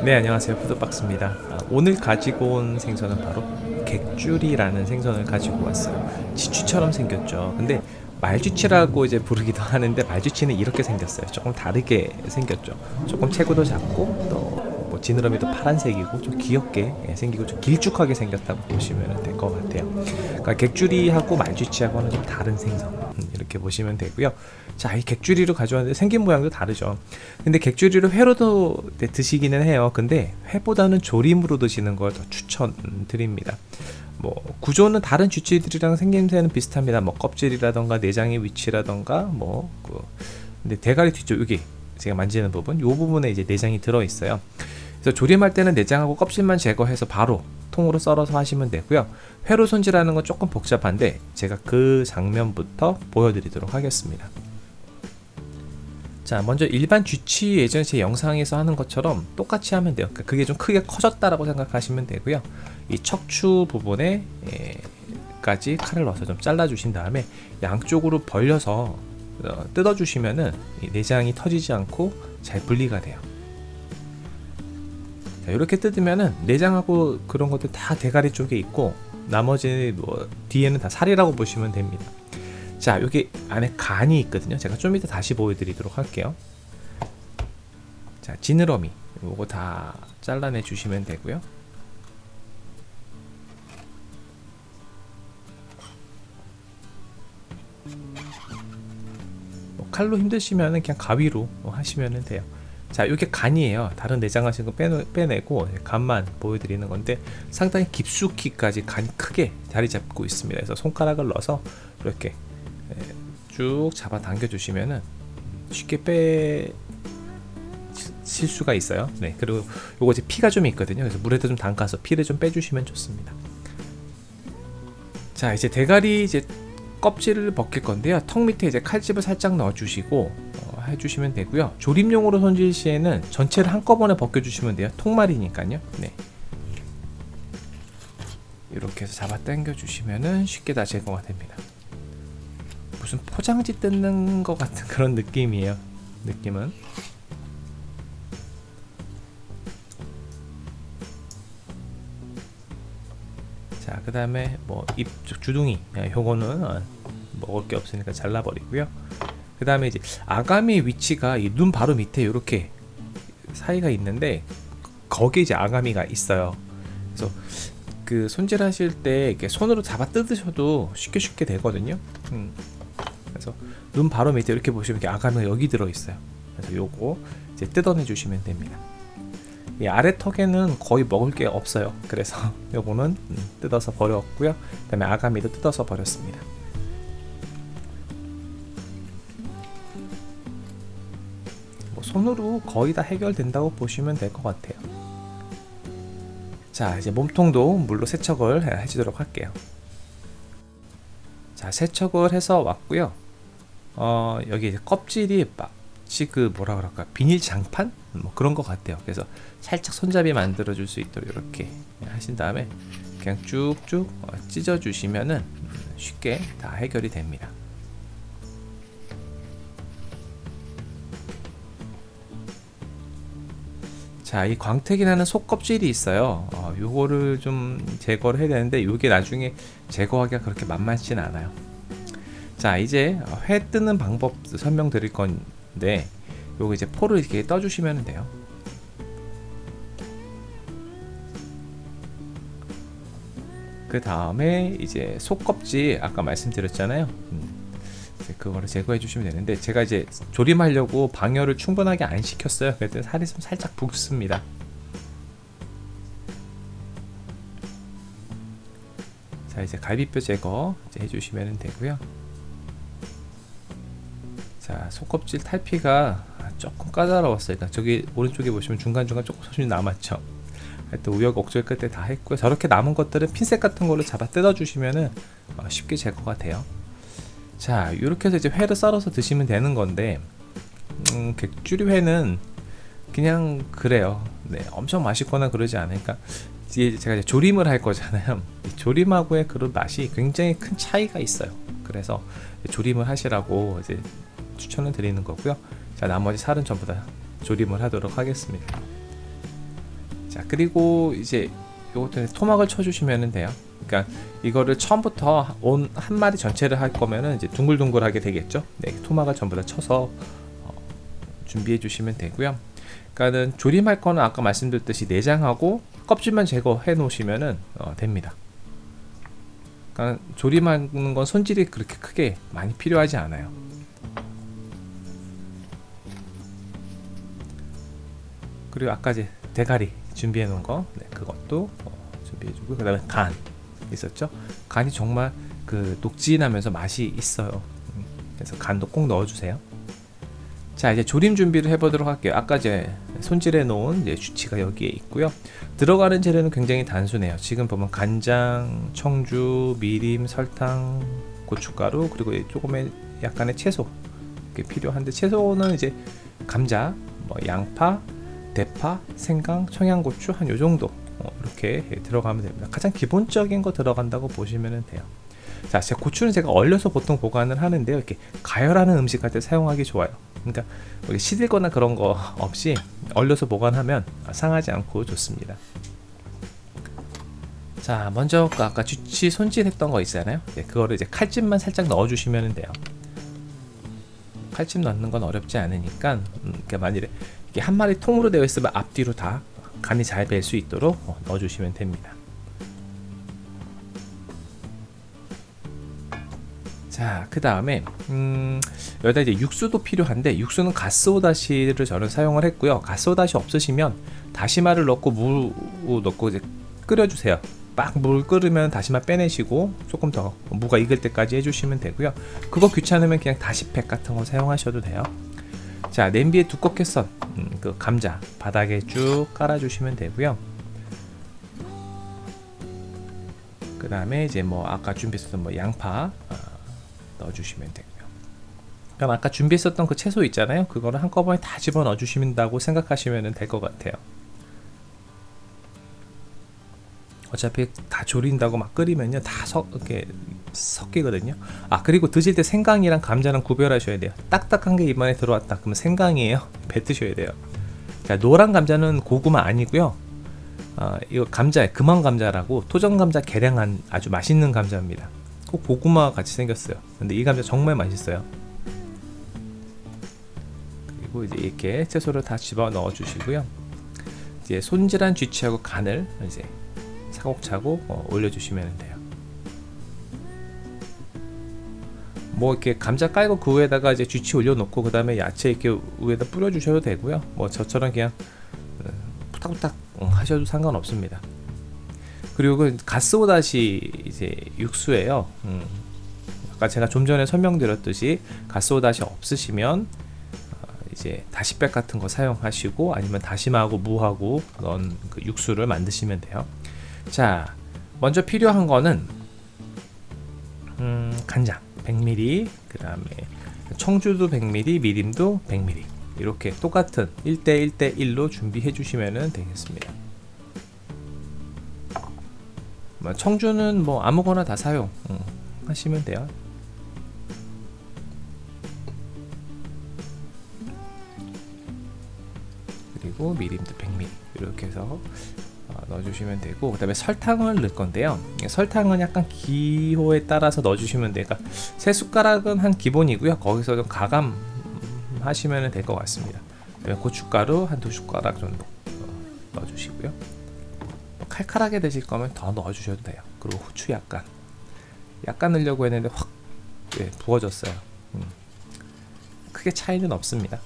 네, 안녕하세요. 푸드박스입니다. 오늘 가지고 온 생선은 바로 객줄이라는 생선을 가지고 왔어요. 지추처럼 생겼죠. 근데 말쥐치라고 이제 부르기도 하는데 말쥐치는 이렇게 생겼어요. 조금 다르게 생겼죠. 조금 체구도 작고 또뭐 지느러미도 파란색이고 좀 귀엽게 생기고 좀 길쭉하게 생겼다고 보시면 될 것 같아요. 그러니까 객줄이하고 말쥐치하고는 좀 다른 생선 이렇게 보시면 되고요. 자, 이 객주리로 가져왔는데 생긴 모양도 다르죠. 근데 객주리로 회로도 드시기는 해요. 근데 회보다는 조림으로 드시는 걸 더 추천드립니다. 뭐 구조는 다른 쥐치들이랑 생김새는 비슷합니다. 뭐 껍질이라던가 내장의 위치라던가 근데 대가리 뒤쪽 여기 제가 만지는 부분, 이 부분에 이제 내장이 들어 있어요. 그래서 조림할 때는 내장하고 껍질만 제거해서 바로 통으로 썰어서 하시면 되고요. 회로 손질하는 건 조금 복잡한데 제가 그 장면부터 보여드리도록 하겠습니다. 자, 먼저 일반 쥐치 예전에 제 영상에서 하는 것처럼 똑같이 하면 돼요. 그러니까 그게 좀 크게 커졌다라고 생각하시면 되고요. 이 척추 부분에 까지 칼을 넣어서 좀 잘라 주신 다음에 양쪽으로 벌려서 뜯어 주시면은 내장이 터지지 않고 잘 분리가 돼요. 자, 이렇게 뜯으면은 내장하고 그런 것들 다 대가리 쪽에 있고 나머지 뭐 뒤에는 다 살이라고 보시면 됩니다. 자, 여기 안에 간이 있거든요. 제가 좀 이따 다시 보여드리도록 할게요. 자, 지느러미 요거 다 잘라내 주시면 되고요. 뭐 칼로 힘드시면 그냥 가위로 하시면 돼요. 자, 이게 간이에요. 다른 내장 하신 거 빼내고 간만 보여드리는 건데 상당히 깊숙이까지 간이 크게 자리 잡고 있습니다. 그래서 손가락을 넣어서 이렇게 쭉 잡아 당겨 주시면은 쉽게 빼실 수가 있어요. 네, 그리고 요거 이제 피가 좀 있거든요. 그래서 물에다 좀 담가서 피를 좀 빼주시면 좋습니다. 자, 이제 대가리 이제 껍질을 벗길 건데요. 턱 밑에 이제 칼집을 살짝 넣어주시고 해주시면 되고요. 조림용으로 손질 시에는 전체를 한꺼번에 벗겨주시면 돼요. 통말이니까요. 네. 이렇게 해서 잡아 당겨 주시면은 쉽게 다 제거가 됩니다. 무슨 포장지 뜯는 것 같은 그런 느낌이에요. 느낌은. 자, 그 다음에 뭐 입쪽 주둥이 요거는 먹을 게 없으니까 잘라버리고요. 그 다음에 이제 아가미 위치가 이 눈 바로 밑에 이렇게 사이가 있는데 거기에 이제 아가미가 있어요. 그래서 그 손질하실 때 이렇게 손으로 잡아 뜯으셔도 쉽게 되거든요. 그래서 눈 바로 밑에 이렇게 보시면 이렇게 아가미가 여기 들어 있어요. 그래서 요거 이제 뜯어내 주시면 됩니다. 이 아래 턱에는 거의 먹을 게 없어요. 그래서 요거는 뜯어서 버렸고요. 그 다음에 아가미도 뜯어서 버렸습니다. 뭐 손으로 거의 다 해결된다고 보시면 될 것 같아요. 자, 이제 몸통도 물로 세척을 해주도록 할게요. 자, 세척을 해서 왔고요. 여기 이제 껍질이 마치 그 뭐라 그럴까 비닐 장판 뭐 그런 것 같아요. 그래서 살짝 손잡이 만들어 줄 수 있도록 이렇게 하신 다음에 그냥 쭉쭉 찢어 주시면은 쉽게 다 해결이 됩니다. 자, 이 광택이 나는 속 껍질이 있어요. 요거를 좀 제거를 해야 되는데 요게 나중에 제거하기가 그렇게 만만치는 않아요. 자, 이제 회 뜨는 방법 설명드릴 건데 요거 이제 포를 이렇게 떠주시면 돼요. 그 다음에 이제 속껍질 아까 말씀드렸잖아요. 그거를 제거해 주시면 되는데 제가 이제 조림하려고 방열을 충분하게 안 시켰어요. 그랬더니 살이 좀 살짝 붓습니다. 자, 이제 갈비뼈 제거 이제 해주시면 되고요. 자, 속껍질 탈피가 조금 까다로웠어요. 그러니까 저기 오른쪽에 보시면 중간중간 조금 소심이 남았죠. 하여튼 우여곡절 끝에 다 했고요. 저렇게 남은 것들은 핀셋 같은 걸로 잡아 뜯어주시면은 쉽게 제거가 돼요. 자, 이렇게 해서 이제 회를 썰어서 드시면 되는 건데 객주리회는 그냥 그래요. 네, 엄청 맛있거나 그러지 않으니까 제가 이제 조림을 할 거잖아요. 조림하고의 그런 맛이 굉장히 큰 차이가 있어요. 그래서 조림을 하시라고 이제 추천을 드리는 거고요. 자, 나머지 살은 전부 다 조림을 하도록 하겠습니다. 자, 그리고 이제 요것도 토막을 쳐주시면 돼요. 그러니까 이거를 처음부터 온 한 마리 전체를 할 거면은 이제 둥글둥글하게 되겠죠. 네, 토막을 전부 다 쳐서 준비해 주시면 되고요. 그러니까는 조림할 거는 아까 말씀드렸듯이 내장하고 껍질만 제거해 놓으시면은 됩니다. 그러니까 조림하는 건 손질이 그렇게 크게 많이 필요하지 않아요. 그리고 아까 이제 대가리 준비해 놓은 거, 네, 그것도 준비해 주고, 그다음에 간 있었죠. 간이 정말 그 녹진하면서 맛이 있어요. 그래서 간도 꼭 넣어 주세요. 자, 이제 조림 준비를 해보도록 할게요. 아까 이제 손질해 놓은 이제 주치가 여기에 있고요. 들어가는 재료는 굉장히 단순해요. 지금 보면 간장, 청주, 미림, 설탕, 고춧가루, 그리고 조금의 약간의 채소 이렇게 필요한데, 채소는 이제 감자, 뭐 양파, 대파, 생강, 청양고추 한 요 정도 이렇게 들어가면 됩니다. 가장 기본적인 거 들어간다고 보시면 돼요. 자, 고추는 제가 얼려서 보통 보관을 하는데요. 이렇게 가열하는 음식 할 때 사용하기 좋아요. 그러니까 시들거나 그런 거 없이 얼려서 보관하면 상하지 않고 좋습니다. 자, 먼저 아까 주치 손질했던 거 있잖아요. 네, 그거를 이제 칼집만 살짝 넣어주시면 돼요. 칼집 넣는 건 어렵지 않으니까, 그러니까 만일에 이게 한 마리 통으로 되어 있으면 앞뒤로 다 간이 잘 벨 수 있도록 넣어주시면 됩니다. 자, 그 다음에 여기다 이제 육수도 필요한데, 육수는 가스오다시를 저는 사용을 했고요. 가스오다시 없으시면 다시마를 넣고 물 넣고 이제 끓여주세요. 막 물 끓으면 다시마 빼내시고 조금 더 무가 익을 때까지 해주시면 되고요. 그거 귀찮으면 그냥 다시팩 같은 거 사용하셔도 돼요. 자, 냄비에 두껍게 썬 그 감자 바닥에 쭉 깔아주시면 되고요. 그 다음에 이제 뭐 아까 준비했었던 뭐 양파 넣어주시면 되고요. 그럼 아까 준비했었던 그 채소 있잖아요. 그거를 한꺼번에 다 집어넣어 주신다고 생각하시면 될 것 같아요. 어차피 다 조린다고 막 끓이면요, 다 이렇게 섞이거든요. 아, 그리고 드실 때 생강이랑 감자랑 구별하셔야 돼요. 딱딱한 게 입안에 들어왔다 그러면 생강이에요. 뱉으셔야 돼요. 자, 노란 감자는 고구마 아니고요. 이거 감자에 금왕 감자라고 토종 감자 계량한 아주 맛있는 감자입니다. 꼭 고구마 같이 생겼어요. 근데 이 감자 정말 맛있어요. 그리고 이제 이렇게 채소를 다 집어 넣어 주시고요. 이제 손질한 쥐치하고 간을 이제 차곡차곡 올려주시면 돼요. 뭐 이렇게 감자 깔고 그 위에다가 이제 쥐치 올려놓고 그 다음에 야채 이렇게 위에다 뿌려주셔도 되고요. 뭐 저처럼 그냥 부탁부탁 하셔도 상관없습니다. 그리고 그 가스오다시 이제 육수예요. 아까 제가 좀 전에 설명드렸듯이 가스오다시 없으시면 이제 다시팩 같은 거 사용하시고, 아니면 다시마하고 무하고 넣은 그 육수를 만드시면 돼요. 자, 먼저 필요한 거는 간장 100ml, 그 다음에 청주도 100ml, 미림도 100ml, 이렇게 똑같은 1대1대1로 준비해 주시면 되겠습니다. 청주는 뭐 아무거나 다 사용 하시면 돼요. 그리고 미림도 100ml 이렇게 해서 넣어주시면 되고, 그 다음에 설탕을 넣을 건데요. 설탕은 약간 기호에 따라서 넣어주시면 돼요. 그러니까 3숟가락은 한 기본이고요. 거기서 좀 가감하시면 될 것 같습니다. 그다음에 고춧가루 한 2숟가락 정도 넣어주시고요. 칼칼하게 드실 거면 더 넣어주셔도 돼요. 그리고 후추 약간 넣으려고 했는데 확 부어졌어요. 크게 차이는 없습니다.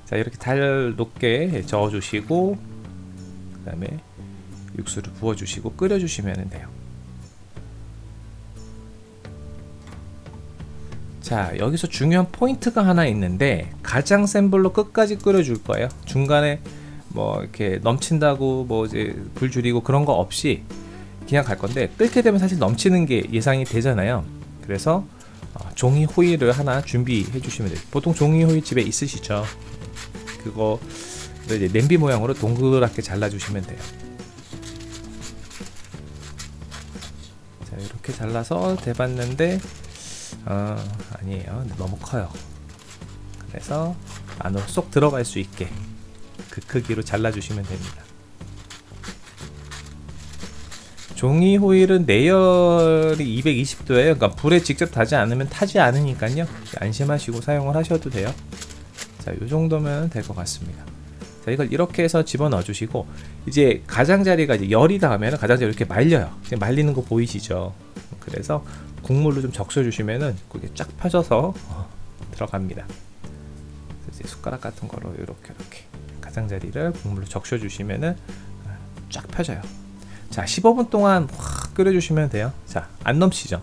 자, 이렇게 달 높게 저어주시고, 그 다음에 육수를 부어주시고 끓여주시면 돼요. 자, 여기서 중요한 포인트가 하나 있는데, 가장 센 불로 끝까지 끓여줄 거예요. 중간에 뭐 이렇게 넘친다고 뭐 이제 불 줄이고 그런 거 없이 그냥 갈 건데, 끓게 되면 사실 넘치는 게 예상이 되잖아요. 그래서 종이 호일을 하나 준비해 주시면 돼요. 보통 종이 호일 집에 있으시죠? 그거 이제 냄비 모양으로 동그랗게 잘라 주시면 돼요. 자, 이렇게 잘라서 대봤는데 아니에요. 너무 커요. 그래서 안으로 쏙 들어갈 수 있게 그 크기로 잘라 주시면 됩니다. 종이 호일은 내열이 220도예요. 그러니까 불에 직접 타지 않으면 타지 않으니까요. 안심하시고 사용을 하셔도 돼요. 자, 이 정도면 될 것 같습니다. 자, 이걸 이렇게 해서 집어넣어 주시고, 이제 가장자리가 이제 열이 닿으면 가장자리 이렇게 말려요. 말리는 거 보이시죠? 그래서 국물로 좀 적셔 주시면은 그게 쫙 펴져서 들어갑니다. 이제 숟가락 같은 거로 이렇게 가장자리를 국물로 적셔 주시면은 쫙 펴져요. 자, 15분 동안 확 끓여 주시면 돼요. 자, 안 넘치죠?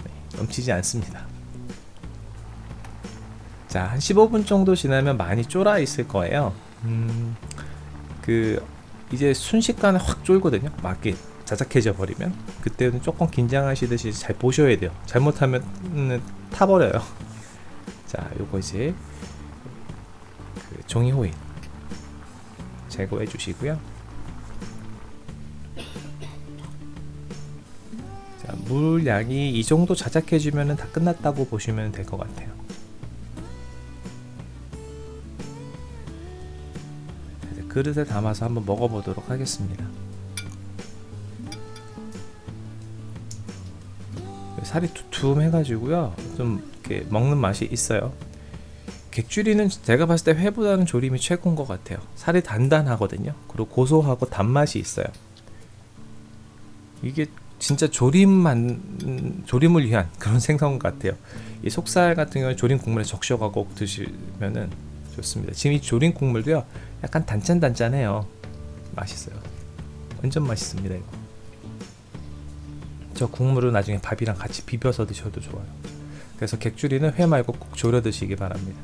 네, 넘치지 않습니다. 자, 한 15분 정도 지나면 많이 쫄아 있을 거예요. 이제 순식간에 확 쫄거든요. 막게 자작해져 버리면. 그때는 조금 긴장하시듯이 잘 보셔야 돼요. 잘못하면 타버려요. 자, 요거 이제 종이 호일 제거해 주시고요. 자, 물 양이 이 정도 자작해지면 다 끝났다고 보시면 될 것 같아요. 이제 그릇에 담아서 한번 먹어보도록 하겠습니다. 살이 두툼해가지고요, 좀 이렇게 먹는 맛이 있어요. 객주리는 제가 봤을 때 회보다는 조림이 최고인 것 같아요. 살이 단단하거든요. 그리고 고소하고 단맛이 있어요. 이게 진짜 조림을 위한 그런 생선 같아요. 이 속살 같은 경우는 조림 국물에 적셔가고 드시면은 좋습니다. 지금 이 조림 국물도요, 약간 단짠단짠해요. 맛있어요. 완전 맛있습니다. 이거. 저 국물은 나중에 밥이랑 같이 비벼서 드셔도 좋아요. 그래서 객주리는 회 말고 꼭 졸여 드시기 바랍니다.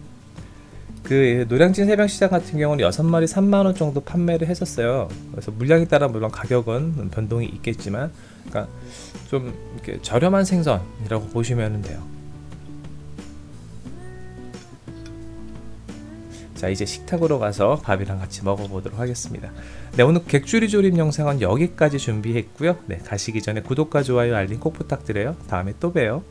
그 노량진 새벽시장 같은 경우는 6마리 3만원 정도 판매를 했었어요. 그래서 물량에 따라 물론 가격은 변동이 있겠지만, 그러니까 좀 이렇게 저렴한 생선이라고 보시면 돼요. 자, 이제 식탁으로 가서 밥이랑 같이 먹어보도록 하겠습니다. 네, 오늘 객주리 조림 영상은 여기까지 준비했고요. 네, 가시기 전에 구독과 좋아요, 알림 꼭 부탁드려요. 다음에 또 봬요.